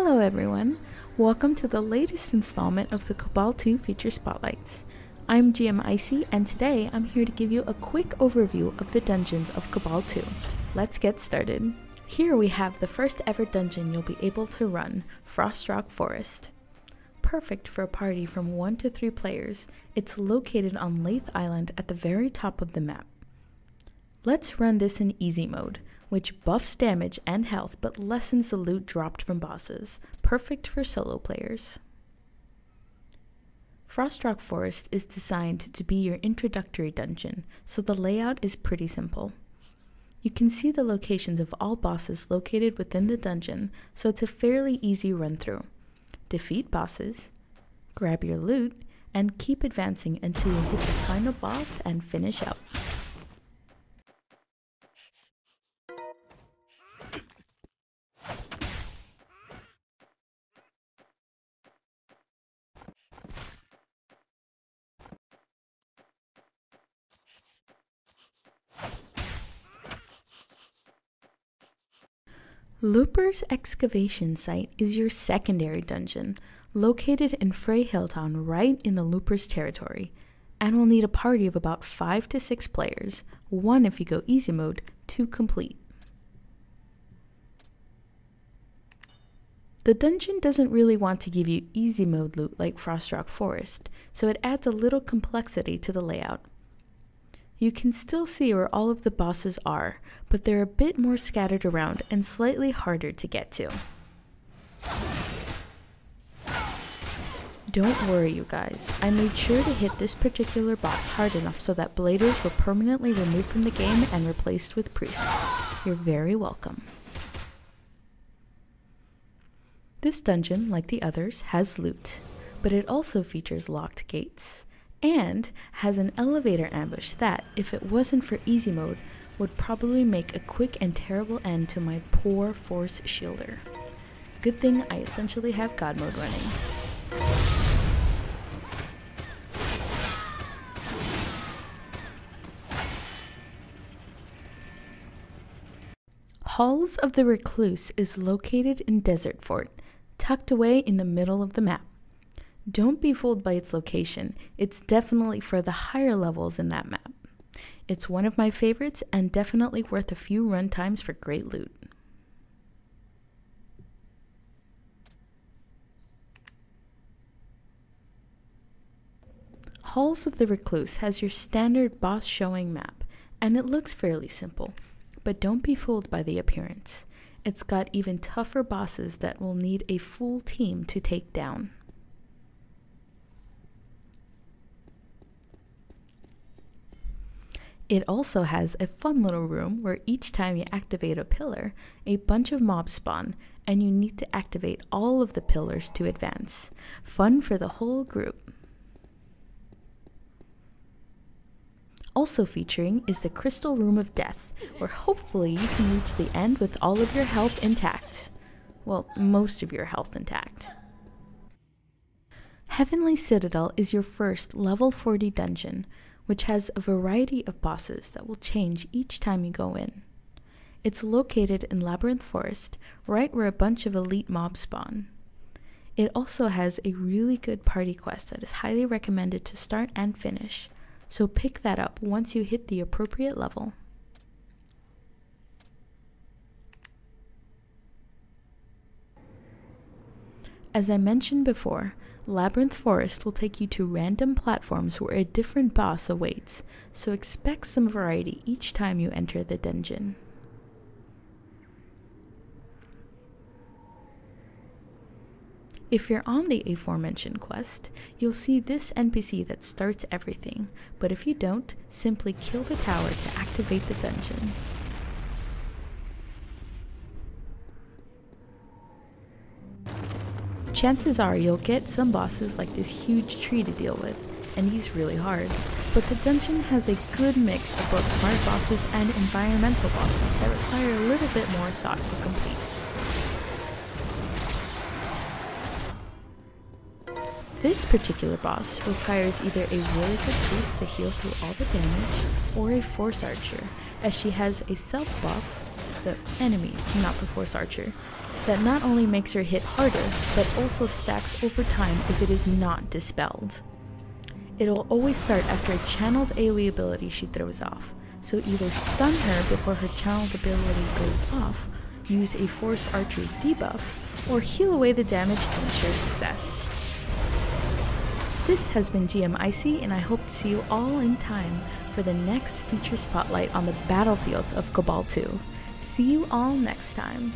Hello everyone, welcome to the latest installment of the Cabal 2 Feature Spotlights. I'm GM Icy and today I'm here to give you a quick overview of the dungeons of Cabal 2. Let's get started. Here we have the first ever dungeon you'll be able to run, Frostrup Forest. Perfect for a party from 1 to 3 players, it's located on Lathe Island at the very top of the map. Let's run this in easy mode, which buffs damage and health but lessens the loot dropped from bosses, perfect for solo players. Frostrup Forest is designed to be your introductory dungeon, so the layout is pretty simple. You can see the locations of all bosses located within the dungeon, so it's a fairly easy run through. Defeat bosses, grab your loot, and keep advancing until you hit the final boss and finish out. Looper's Excavation site is your secondary dungeon, located in Frey Hilltown right in the Looper's territory, and will need a party of about 5 to 6 players, 1 if you go easy mode, to complete. The dungeon doesn't really want to give you easy mode loot like Frostrup Forest, so it adds a little complexity to the layout. You can still see where all of the bosses are, but they're a bit more scattered around and slightly harder to get to. Don't worry you guys, I made sure to hit this particular boss hard enough so that bladers were permanently removed from the game and replaced with priests. You're very welcome. This dungeon, like the others, has loot, but it also features locked gates, and has an elevator ambush that, if it wasn't for easy mode, would probably make a quick and terrible end to my poor force shielder. Good thing I essentially have God mode running. Halls of the Recluse is located in Desert Fort, tucked away in the middle of the map. Don't be fooled by its location, it's definitely for the higher levels in that map. It's one of my favorites and definitely worth a few run times for great loot. Halls of the Recluse has your standard boss showing map, and it looks fairly simple, but don't be fooled by the appearance. It's got even tougher bosses that will need a full team to take down. It also has a fun little room where each time you activate a pillar, a bunch of mobs spawn, and you need to activate all of the pillars to advance. Fun for the whole group. Also featuring is the Crystal Room of Death, where hopefully you can reach the end with all of your health intact. Well, most of your health intact. Heavenly Citadel is your first level 40 dungeon, which has a variety of bosses that will change each time you go in. It's located in Labyrinth Forest, right where a bunch of elite mobs spawn. It also has a really good party quest that is highly recommended to start and finish, so pick that up once you hit the appropriate level. As I mentioned before, Labyrinth Forest will take you to random platforms where a different boss awaits, so expect some variety each time you enter the dungeon. If you're on the aforementioned quest, you'll see this NPC that starts everything, but if you don't, simply kill the tower to activate the dungeon. Chances are you'll get some bosses like this huge tree to deal with, and he's really hard, but the dungeon has a good mix of both hard bosses and environmental bosses that require a little bit more thought to complete. This particular boss requires either a really good priest to heal through all the damage, or a force archer, as she has a self buff, the enemy, not the force archer, that not only makes her hit harder, but also stacks over time if it is not dispelled. It'll always start after a channeled AoE ability she throws off, so either stun her before her channeled ability goes off, use a Force Archer's debuff, or heal away the damage to ensure success. This has been GM Icy, and I hope to see you all in time for the next feature spotlight on the battlefields of Cabal 2. See you all next time.